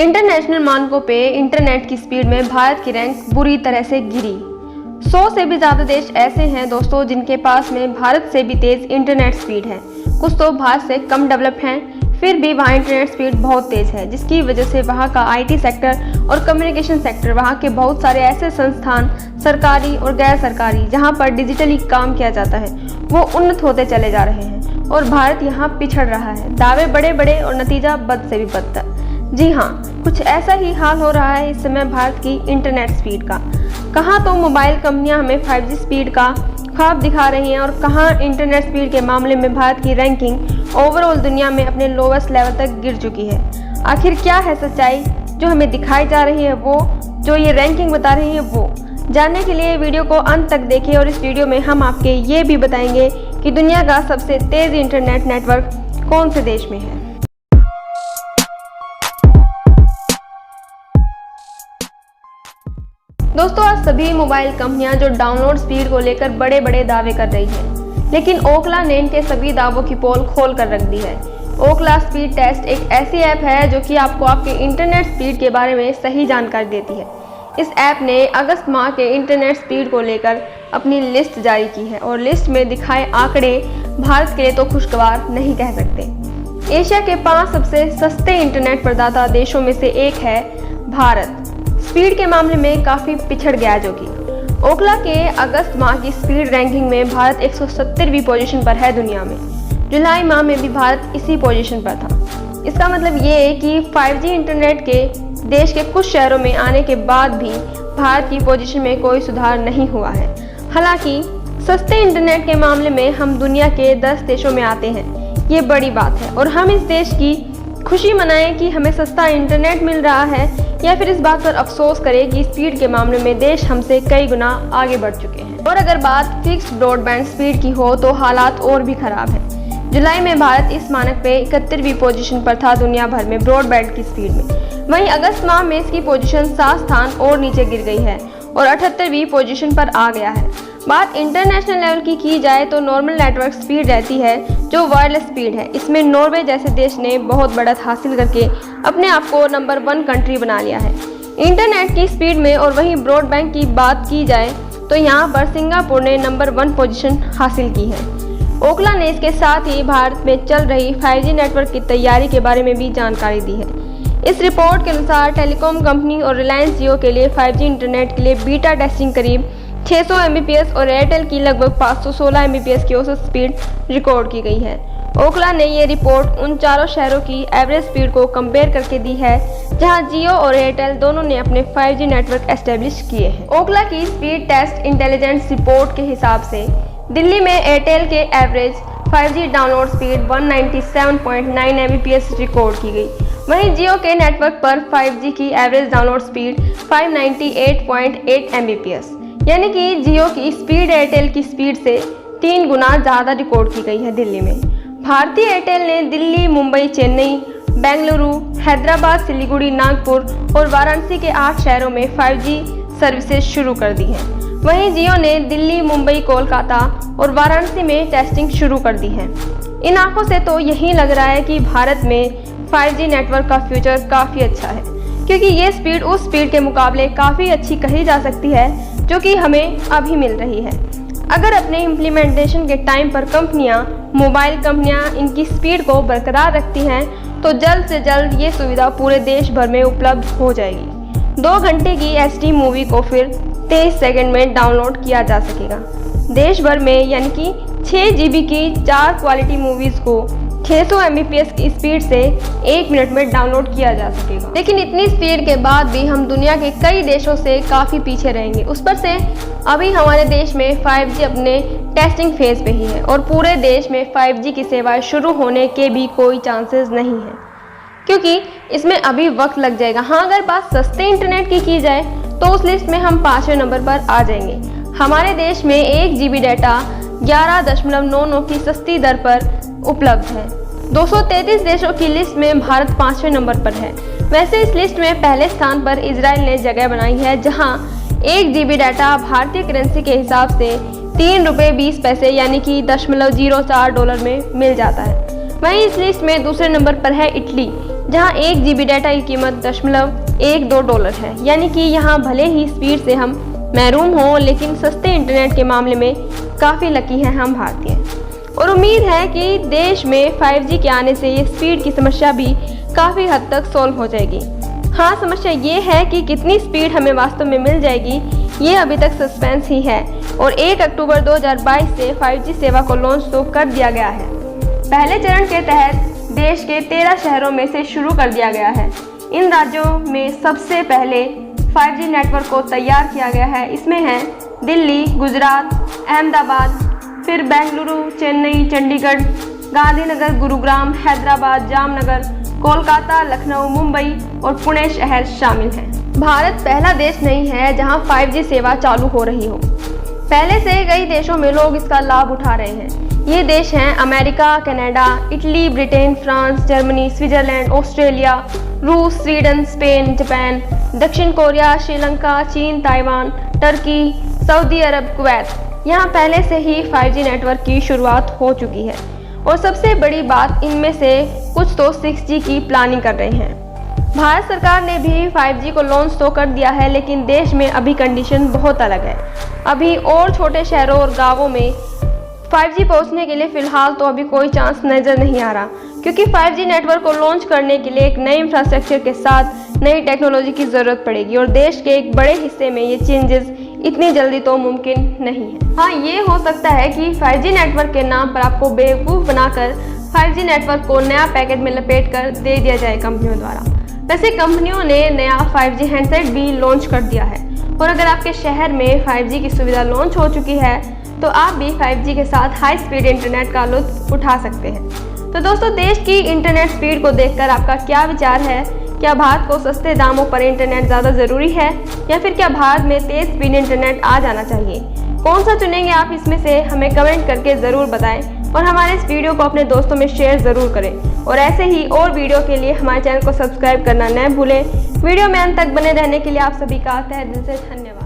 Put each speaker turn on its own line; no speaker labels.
International मानकों पे internet की स्पीड में भारत की रैंक बुरी तरह से गिरी। 100 से भी ज़्यादा देश ऐसे हैं दोस्तों जिनके पास में भारत से भी तेज़ इंटरनेट स्पीड है। कुछ तो भारत से कम डेवलप्ड हैं, फिर भी वहाँ इंटरनेट स्पीड बहुत तेज़ है, जिसकी वजह से वहाँ का IT सेक्टर और कम्युनिकेशन सेक्टर, वहाँ के बहुत सारे ऐसे संस्थान सरकारी और गैर सरकारी जहाँ पर डिजिटली काम किया जाता है, वो उन्नत होते चले जा रहे हैं और भारत यहाँ पिछड़ रहा है। दावे बड़े बड़े और नतीजा बद से भी बदतर। जी हाँ, कुछ ऐसा ही हाल हो रहा है इस समय भारत की इंटरनेट स्पीड का। कहाँ तो मोबाइल कंपनियां हमें 5G स्पीड का ख्वाब दिखा रही हैं और कहाँ इंटरनेट स्पीड के मामले में भारत की रैंकिंग ओवरऑल दुनिया में अपने लोवेस्ट लेवल तक गिर चुकी है। आखिर क्या है सच्चाई जो हमें दिखाई जा रही है, वो जो ये रैंकिंग बता रही है वो जानने के लिए वीडियो को अंत तक देखें। और इस वीडियो में हम आपके ये भी बताएंगे कि दुनिया का सबसे तेज़ इंटरनेट नेटवर्क कौन से देश में है। दोस्तों, आज सभी मोबाइल कंपनियां जो डाउनलोड स्पीड को लेकर बड़े बड़े दावे कर रही हैं, लेकिन ओकला ने इनके सभी दावों की पोल खोल कर रख दी है। ओकला स्पीड टेस्ट एक ऐसी ऐप है जो कि आपको आपके इंटरनेट स्पीड के बारे में सही जानकारी देती है। इस ऐप ने अगस्त माह के इंटरनेट स्पीड को लेकर अपनी लिस्ट जारी की है और लिस्ट में दिखाए आंकड़े भारत के लिए तो खुशगवार नहीं कह सकते। एशिया के 5 सबसे सस्ते इंटरनेट प्रदाता देशों में से एक है भारत। स्पीड के मामले में काफ़ी पिछड़ गया, जो कि ओकला के अगस्त माह की स्पीड रैंकिंग में भारत 170वीं पोजीशन पर है दुनिया में। जुलाई माह में भी भारत इसी पोजीशन पर था। इसका मतलब ये है कि 5G इंटरनेट के देश के कुछ शहरों में आने के बाद भी भारत की पोजीशन में कोई सुधार नहीं हुआ है। हालांकि सस्ते इंटरनेट के मामले में हम दुनिया के 10 देशों में आते हैं, ये बड़ी बात है। और हम इस देश की खुशी मनाएं कि हमें सस्ता इंटरनेट मिल रहा है, या फिर इस बात पर अफसोस करें कि स्पीड के मामले में देश हमसे कई गुना आगे बढ़ चुके हैं। और अगर बात फिक्स्ड ब्रॉडबैंड स्पीड की हो तो हालात और भी खराब है। जुलाई में भारत इस मानक पे 71वीं पोजीशन पर था दुनिया भर में ब्रॉडबैंड की स्पीड में। वहीं अगस्त माह में इसकी पोजीशन 7 स्थान और नीचे गिर गई है और 78वीं पोजीशन पर आ गया है। बात इंटरनेशनल लेवल की जाए तो नॉर्मल नेटवर्क स्पीड रहती है जो वायरलेस स्पीड है। इसमें नॉर्वे जैसे देश ने बहुत बढ़त हासिल करके अपने आप को नंबर 1 कंट्री बना लिया है इंटरनेट की स्पीड में। और वहीं ब्रॉडबैंड की बात की जाए तो यहाँ पर सिंगापुर ने नंबर 1 पोजीशन हासिल की है। ओकला ने इसके साथ ही भारत में चल रही 5G नेटवर्क की तैयारी के बारे में भी जानकारी दी है। इस रिपोर्ट के अनुसार टेलीकॉम कंपनी और रिलायंस जियो के लिए 5G इंटरनेट के लिए बीटा टेस्टिंग करीब 600 Mbps और एयरटेल की लगभग 516 Mbps की औसत स्पीड रिकॉर्ड की गई है। ओकला ने ये रिपोर्ट उन चारों शहरों की एवरेज स्पीड को कंपेयर करके दी है जहां जियो और एयरटेल दोनों ने अपने 5G नेटवर्क एस्टेब्लिश किए हैं। ओकला की स्पीड टेस्ट इंटेलिजेंस रिपोर्ट के हिसाब से दिल्ली में एयरटेल के average 5G download speed 197.9 Mbps record की गई। वहीं जियो के नेटवर्क पर 5G की एवरेज डाउनलोड स्पीड 598.8 Mbps, यानी कि जियो की स्पीड एयरटेल की स्पीड से 3 गुना ज़्यादा रिकॉर्ड की गई है दिल्ली में। भारतीय एयरटेल ने दिल्ली, मुंबई, चेन्नई, बेंगलुरु, हैदराबाद, सिलीगुड़ी, नागपुर और वाराणसी के 8 शहरों में 5G सर्विसेज शुरू कर दी है। वहीं जियो ने दिल्ली, मुंबई, कोलकाता और वाराणसी में टेस्टिंग शुरू कर दी है। इन आंखों से तो यही लग रहा है कि भारत में 5G नेटवर्क का फ्यूचर काफ़ी अच्छा है, क्योंकि ये स्पीड उस स्पीड के मुकाबले काफ़ी अच्छी कही जा सकती है जो कि हमें अभी मिल रही है। अगर अपने इम्प्लीमेंटेशन के टाइम पर मोबाइल कंपनियां इनकी स्पीड को बरकरार रखती हैं तो जल्द से जल्द ये सुविधा पूरे देश भर में उपलब्ध हो जाएगी। 2 घंटे की HD मूवी को फिर 23 सेकंड में डाउनलोड किया जा सकेगा देश भर में, यानी कि 6 GB की 4 क्वालिटी मूवीज़ को 600 Mbps की स्पीड से 1 मिनट में डाउनलोड किया जा सकेगा। लेकिन इतनी स्पीड के बाद भी हम दुनिया के कई देशों से काफ़ी पीछे रहेंगे। उस पर से अभी हमारे देश में 5G अपने टेस्टिंग फेज पे ही है और पूरे देश में 5G की सेवाएं शुरू होने के भी कोई चांसेस नहीं है, क्योंकि इसमें अभी वक्त लग जाएगा। हाँ, अगर बात सस्ते इंटरनेट की जाए तो उस लिस्ट में हम 5वें नंबर पर आ जाएंगे। हमारे देश में 1 GB डाटा 11.99 की सस्ती दर पर उपलब्ध है। 233 देशों की लिस्ट में भारत 5वें नंबर पर है। वैसे इस लिस्ट में पहले स्थान पर इजराइल ने जगह बनाई है, जहां 1 GB डाटा भारतीय करेंसी के हिसाब से 3 रुपये 20 पैसे यानी कि $0.04 में मिल जाता है। वहीं इस लिस्ट में दूसरे नंबर पर है इटली, जहां 1 GB डाटा की कीमत $0.12 है। यानी कि यहाँ भले ही स्पीड से हम महरूम हों, लेकिन सस्ते इंटरनेट के मामले में काफ़ी लकी हैं हम भारतीय। और उम्मीद है कि देश में 5G के आने से ये स्पीड की समस्या भी काफ़ी हद तक सॉल्व हो जाएगी। हाँ, समस्या ये है कि कितनी स्पीड हमें वास्तव में मिल जाएगी, ये अभी तक सस्पेंस ही है। और 1 अक्टूबर 2022 से 5G सेवा को लॉन्च तो कर दिया गया है। पहले चरण के तहत देश के 13 शहरों में से शुरू कर दिया गया है। इन राज्यों में सबसे पहले 5G नेटवर्क को तैयार किया गया है। इसमें हैं दिल्ली, गुजरात, अहमदाबाद, फिर बेंगलुरु, चेन्नई, चंडीगढ़, गांधीनगर, गुरुग्राम, हैदराबाद, जामनगर, कोलकाता, लखनऊ, मुंबई और पुणे शहर शामिल हैं। भारत पहला देश नहीं है जहां 5G सेवा चालू हो रही हो। पहले से कई देशों में लोग इसका लाभ उठा रहे हैं। ये देश हैं America, Canada, Italy, Britain, France, Germany, Switzerland, Australia, रूस, स्वीडन, स्पेन, जापान, दक्षिण कोरिया, श्रीलंका, चीन, ताइवान, टर्की, सऊदी अरब, कुवैत। यहाँ पहले से ही 5G नेटवर्क की शुरुआत हो चुकी है। और सबसे बड़ी बात, इनमें से कुछ तो 6G की प्लानिंग कर रहे हैं। भारत सरकार ने भी 5G को लॉन्च तो कर दिया है, लेकिन देश में अभी कंडीशन बहुत अलग है। अभी और छोटे शहरों और गांवों में 5G पहुंचने के लिए फिलहाल तो अभी कोई चांस नज़र नहीं आ रहा, क्योंकि 5G नेटवर्क को लॉन्च करने के लिए एक नए इंफ्रास्ट्रक्चर के साथ नई टेक्नोलॉजी की ज़रूरत पड़ेगी। और देश के एक बड़े हिस्से में ये चेंजेस इतनी जल्दी तो मुमकिन नहीं है। हाँ, ये हो सकता है कि 5G नेटवर्क के नाम पर आपको बेवकूफ़ बनाकर 5G नेटवर्क को नया पैकेट में लपेट कर दे दिया जाए कंपनियों द्वारा। वैसे कंपनियों ने नया 5G हैंडसेट भी लॉन्च कर दिया है। और अगर आपके शहर में 5G की सुविधा लॉन्च हो चुकी है तो आप भी 5G के साथ हाई स्पीड इंटरनेट का लुत्फ उठा सकते हैं। तो दोस्तों, देश की इंटरनेट स्पीड को देखकर आपका क्या विचार है? क्या भारत को सस्ते दामों पर इंटरनेट ज़्यादा ज़रूरी है, या फिर क्या भारत में तेज़ स्पीड इंटरनेट आ जाना चाहिए? कौन सा चुनेंगे आप? इसमें से हमें कमेंट करके ज़रूर बताएं और हमारे इस वीडियो को अपने दोस्तों में शेयर ज़रूर करें। और ऐसे ही और वीडियो के लिए हमारे चैनल को सब्सक्राइब करना न भूलें। वीडियो में अंत तक बने रहने के लिए आप सभी का तहे दिल से धन्यवाद।